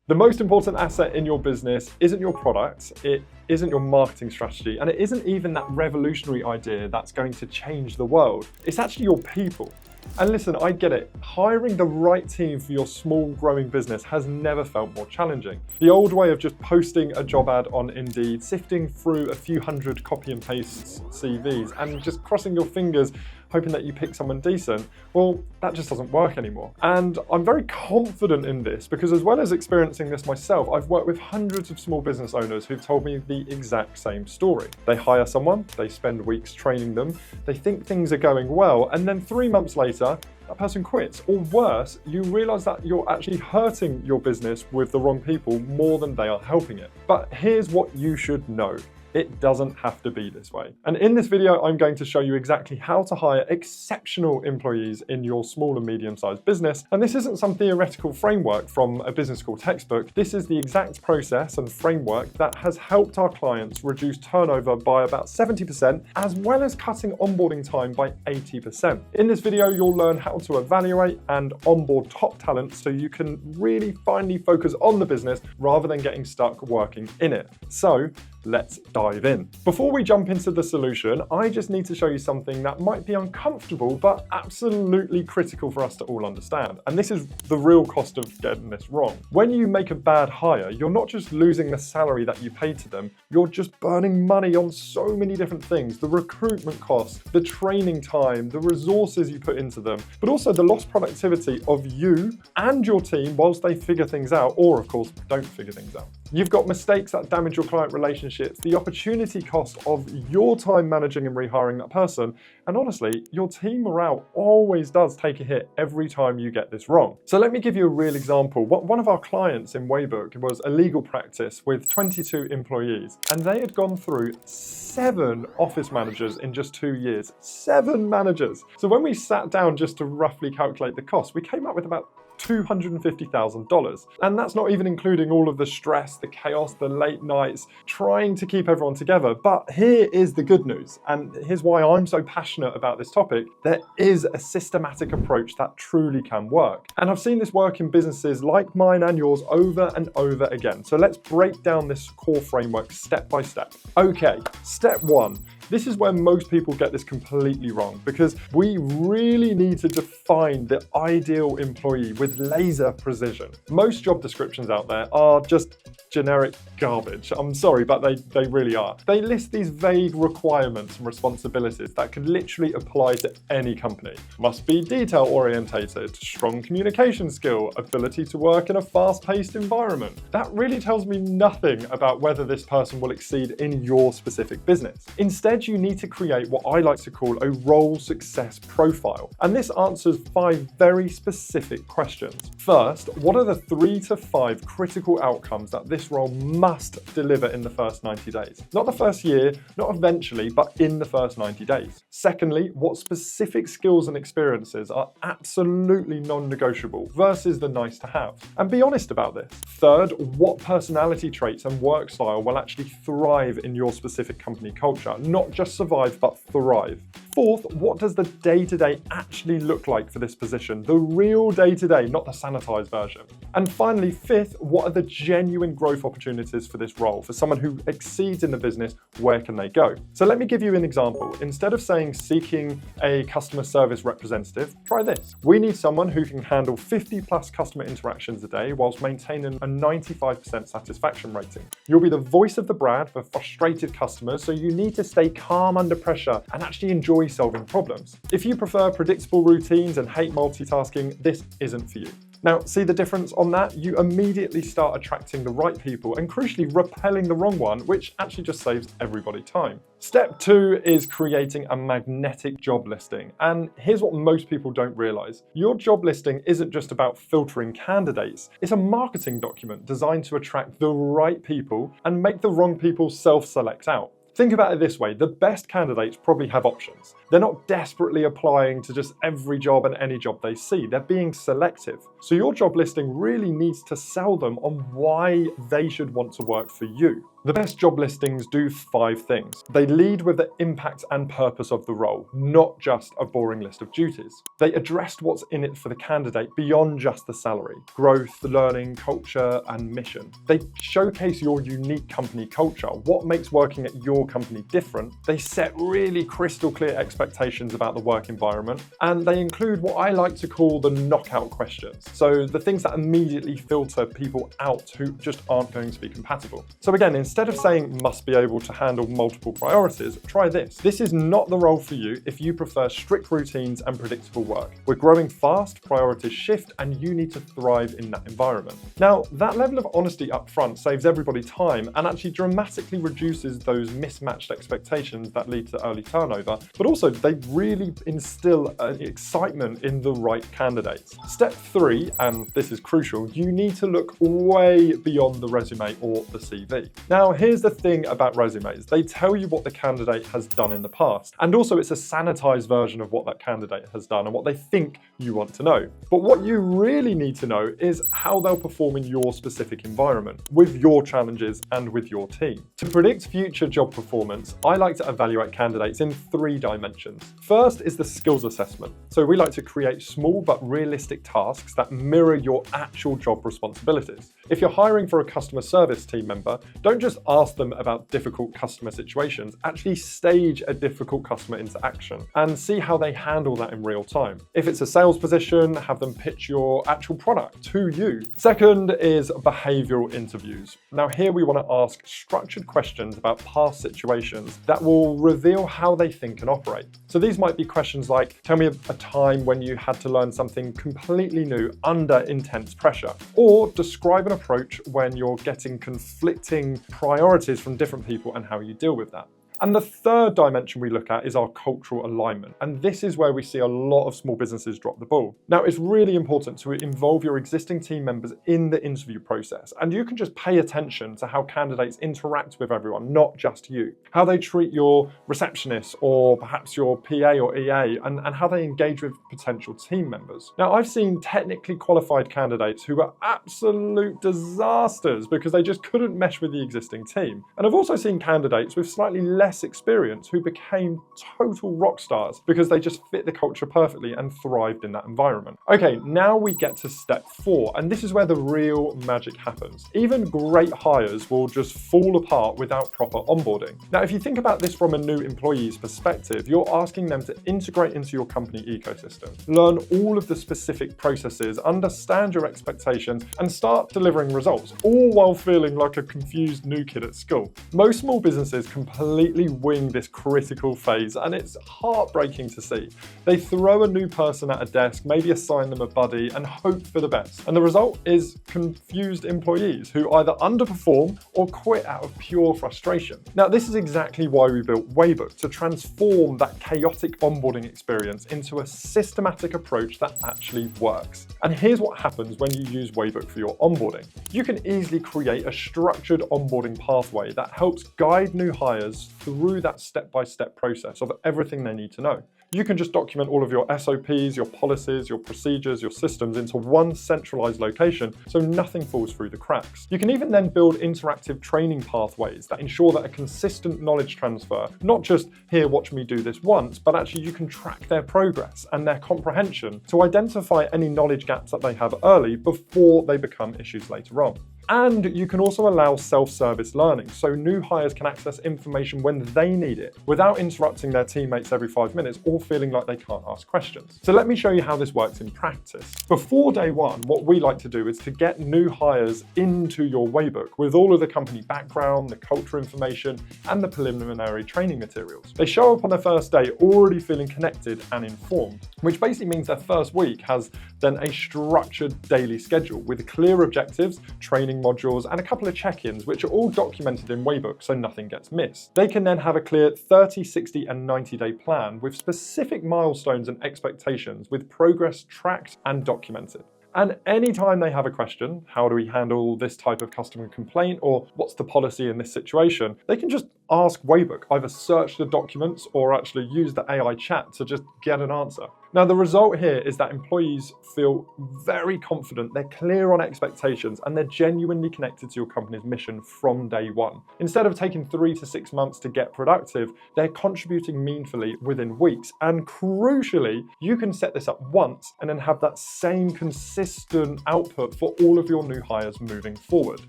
The most important asset in your business isn't your product, it isn't your marketing strategy, and it isn't even that revolutionary idea that's going to change the world. It's actually your people. And listen, I get it. Hiring the right team for your small growing business has never felt more challenging. The old way of just posting a job ad on Indeed, sifting through a few hundred copy and paste CVs and just crossing your fingers hoping that you pick someone decent, well, that just doesn't work anymore. And I'm very confident in this because as well as experiencing this myself, I've worked with hundreds of small business owners who've told me the exact same story. They hire someone, they spend weeks training them, they think things are going well, and then 3 months later, that person quits. Or worse, you realize that you're actually hurting your business with the wrong people more than they are helping it. But here's what you should know. It doesn't have to be this way. And in this video, I'm going to show you exactly how to hire exceptional employees in your small and medium-sized business. And this isn't some theoretical framework from a business school textbook. This is the exact process and framework that has helped our clients reduce turnover by about 70%, as well as cutting onboarding time by 80%. In this video, you'll learn how to evaluate and onboard top talent so you can really finally focus on the business rather than getting stuck working in it. So let's dive in. Before we jump into the solution, I just need to show you something that might be uncomfortable, but absolutely critical for us to all understand. And this is the real cost of getting this wrong. When you make a bad hire, you're not just losing the salary that you paid to them, you're just burning money on so many different things. The recruitment cost, the training time, the resources you put into them, but also the lost productivity of you and your team whilst they figure things out, or of course, don't figure things out. You've got mistakes that damage your client relationships, the opportunity cost of your time managing and rehiring that person, and honestly, your team morale always does take a hit every time you get this wrong. So let me give you a real example. One of our clients in Waybook was a legal practice with 22 employees, and they had gone through 7 office managers in just 2 years. 7 managers. So when we sat down just to roughly calculate the cost, we came up with about $250,000. And that's not even including all of the stress, the chaos, the late nights, trying to keep everyone together. But here is the good news, and here's why I'm so passionate about this topic. There is a systematic approach that truly can work. And I've seen this work in businesses like mine and yours over and over again. So let's break down this core framework step by step. Okay, step 1. This is where most people get this completely wrong because we really need to define the ideal employee with laser precision. Most job descriptions out there are just generic garbage. I'm sorry, but they really are. They list these vague requirements and responsibilities that could literally apply to any company. Must be detail orientated, strong communication skill, ability to work in a fast-paced environment. That really tells me nothing about whether this person will exceed in your specific business. Instead, you need to create what I like to call a role success profile. And this answers 5 very specific questions. First, what are the 3 to 5 critical outcomes that this role must deliver in the first 90 days? Not the first year, not eventually, but in the first 90 days. Secondly, what specific skills and experiences are absolutely non-negotiable versus the nice to have? And be honest about this. Third, what personality traits and work style will actually thrive in your specific company culture? Not just survive, but thrive. Fourth, what does the day-to-day actually look like for this position? The real day-to-day, not the sanitized version. And finally, fifth, what are the genuine growth opportunities for this role? For someone who exceeds in the business, where can they go? So let me give you an example. Instead of saying seeking a customer service representative, try this. We need someone who can handle 50+ customer interactions a day whilst maintaining a 95% satisfaction rating. You'll be the voice of the brand for frustrated customers, so you need to stay calm under pressure and actually enjoy solving problems. If you prefer predictable routines and hate multitasking, this isn't for you. Now, see the difference on that? You immediately start attracting the right people and crucially repelling the wrong one, which actually just saves everybody time. Step 2 is creating a magnetic job listing. And here's what most people don't realize. Your job listing isn't just about filtering candidates. It's a marketing document designed to attract the right people and make the wrong people self-select out. Think about it this way, the best candidates probably have options. They're not desperately applying to just every job and any job they see. They're being selective. So your job listing really needs to sell them on why they should want to work for you. The best job listings do 5 things. They lead with the impact and purpose of the role, not just a boring list of duties. They addressed what's in it for the candidate beyond just the salary: growth, learning, culture, and mission. They showcase your unique company culture, what makes working at your company different. They set really crystal clear expectations about the work environment, and they include what I like to call the knockout questions. So the things that immediately filter people out who just aren't going to be compatible. So again, instead of saying must be able to handle multiple priorities, try this. This is not the role for you if you prefer strict routines and predictable work. We're growing fast, priorities shift, and you need to thrive in that environment. Now, that level of honesty up front saves everybody time and actually dramatically reduces those mismatched expectations that lead to early turnover, but also they really instill an excitement in the right candidates. Step 3, and this is crucial, you need to look way beyond the resume or the CV. Now, here's the thing about resumes. They tell you what the candidate has done in the past, and also it's a sanitized version of what that candidate has done and what they think you want to know. But what you really need to know is how they'll perform in your specific environment, with your challenges and with your team. To predict future job performance, I like to evaluate candidates in 3 dimensions. First is the skills assessment. So we like to create small but realistic tasks that mirror your actual job responsibilities. If you're hiring for a customer service team member, don't just ask them about difficult customer situations, actually stage a difficult customer interaction and see how they handle that in real time. If it's a sales position, have them pitch your actual product to you. Second is behavioral interviews. Now here we want to ask structured questions about past situations that will reveal how they think and operate. So these might be questions like, tell me a time when you had to learn something completely new under intense pressure, or describe an approach when you're getting conflicting priorities from different people and how you deal with that. And the third dimension we look at is our cultural alignment. And this is where we see a lot of small businesses drop the ball. Now, it's really important to involve your existing team members in the interview process. And you can just pay attention to how candidates interact with everyone, not just you. How they treat your receptionist or perhaps your PA or EA, and how they engage with potential team members. Now, I've seen technically qualified candidates who were absolute disasters because they just couldn't mesh with the existing team. And I've also seen candidates with slightly less experience who became total rock stars because they just fit the culture perfectly and thrived in that environment. Okay, now we get to step 4, and this is where the real magic happens. Even great hires will just fall apart without proper onboarding. Now, if you think about this from a new employee's perspective, you're asking them to integrate into your company ecosystem, learn all of the specific processes, understand your expectations, and start delivering results, all while feeling like a confused new kid at school. Most small businesses completely wing this critical phase, and it's heartbreaking to see. They throw a new person at a desk, maybe assign them a buddy, and hope for the best. And the result is confused employees who either underperform or quit out of pure frustration. Now, this is exactly why we built Waybook, to transform that chaotic onboarding experience into a systematic approach that actually works. And here's what happens when you use Waybook for your onboarding. You can easily create a structured onboarding pathway that helps guide new hires through that step-by-step process of everything they need to know. You can just document all of your SOPs, your policies, your procedures, your systems into one centralized location so nothing falls through the cracks. You can even then build interactive training pathways that ensure that a consistent knowledge transfer, not just here, watch me do this once, but actually you can track their progress and their comprehension to identify any knowledge gaps that they have early before they become issues later on. And you can also allow self-service learning, so new hires can access information when they need it, without interrupting their teammates every 5 minutes or feeling like they can't ask questions. So let me show you how this works in practice. Before day 1, what we like to do is to get new hires into your Waybook with all of the company background, the culture information, and the preliminary training materials. They show up on their first day already feeling connected and informed, which basically means their first week has then a structured daily schedule with clear objectives, training modules, and a couple of check-ins, which are all documented in Waybook so nothing gets missed. They can then have a clear 30, 60, and 90-day plan with specific milestones and expectations, with progress tracked and documented. And anytime they have a question, how do we handle this type of customer complaint, or what's the policy in this situation, they can just ask Waybook, either search the documents or actually use the AI chat to just get an answer. Now, the result here is that employees feel very confident, they're clear on expectations, and they're genuinely connected to your company's mission from day one. Instead of taking 3 to 6 months to get productive, they're contributing meaningfully within weeks. And crucially, you can set this up once and then have that same consistent output for all of your new hires moving forward.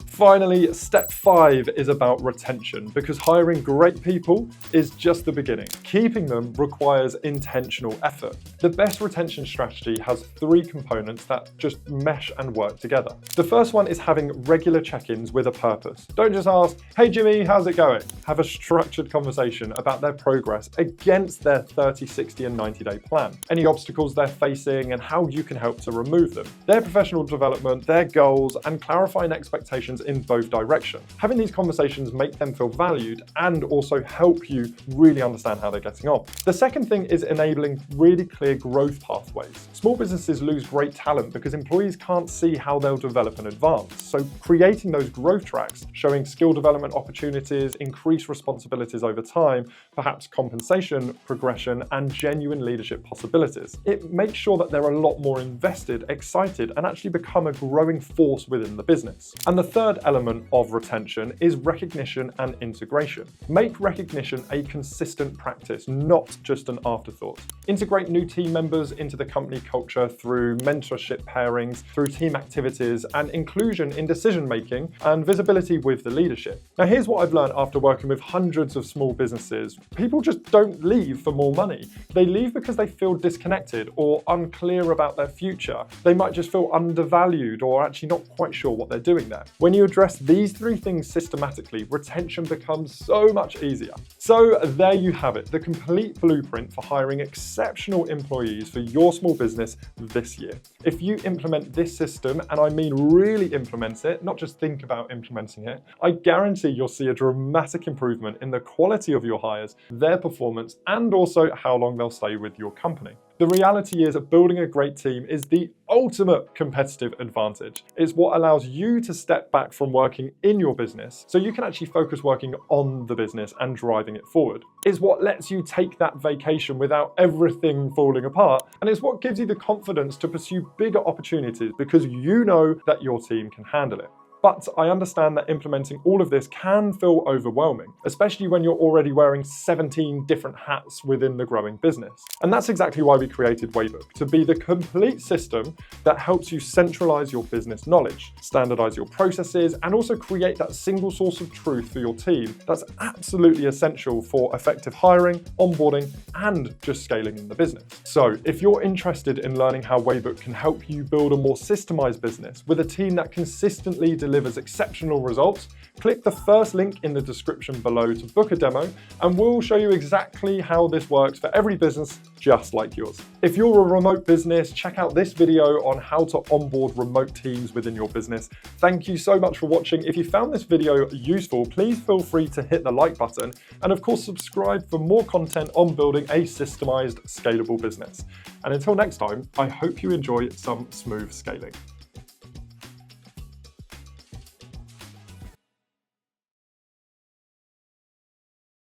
Finally, step 5 is about retention, because hiring great people is just the beginning. Keeping them requires intentional effort. The best retention strategy has 3 components that just mesh and work together. The first one is having regular check-ins with a purpose. Don't just ask, "Hey Jimmy, how's it going?" Have a structured conversation about their progress against their 30, 60 and 90-day plan. Any obstacles they're facing and how you can help to remove them. Their professional development, their goals, and clarifying expectations in both directions. Having these conversations make them feel valued and also help you really understand how they're getting on. The second thing is enabling really clear growth pathways. Small businesses lose great talent because employees can't see how they'll develop and advance. So creating those growth tracks, showing skill development opportunities, increased responsibilities over time, perhaps compensation, progression, and genuine leadership possibilities. It makes sure that they're a lot more invested, excited, and actually become a growing force within the business. And the third element of retention is recognition and integration. Make recognition a consistent practice, not just an afterthought. Integrate new team members into the company culture through mentorship pairings, through team activities, and inclusion in decision-making and visibility with the leadership. Now, here's what I've learned after working with hundreds of small businesses. People just don't leave for more money. They leave because they feel disconnected or unclear about their future. They might just feel undervalued or actually not quite sure what they're doing there. When you address these 3 things systematically, retention becomes so much easier. So there you have it, the complete blueprint for hiring exceptional employees for your small business this year. If you implement this system, and I mean really implement it, not just think about implementing it, I guarantee you'll see a dramatic improvement in the quality of your hires, their performance, and also how long they'll stay with your company. The reality is that building a great team is the ultimate competitive advantage. It's what allows you to step back from working in your business so you can actually focus working on the business and driving it forward. It's what lets you take that vacation without everything falling apart, and it's what gives you the confidence to pursue bigger opportunities because you know that your team can handle it. But I understand that implementing all of this can feel overwhelming, especially when you're already wearing 17 different hats within the growing business. And that's exactly why we created Waybook, to be the complete system that helps you centralize your business knowledge, standardize your processes, and also create that single source of truth for your team that's absolutely essential for effective hiring, onboarding, and just scaling in the business. So if you're interested in learning how Waybook can help you build a more systemized business with a team that consistently delivers exceptional results, click the first link in the description below to book a demo, and we'll show you exactly how this works for every business just like yours. If you're a remote business, check out this video on how to onboard remote teams within your business. Thank you so much for watching. If you found this video useful, please feel free to hit the like button, and of course subscribe for more content on building a systemized, scalable business. And until next time, I hope you enjoy some smooth scaling.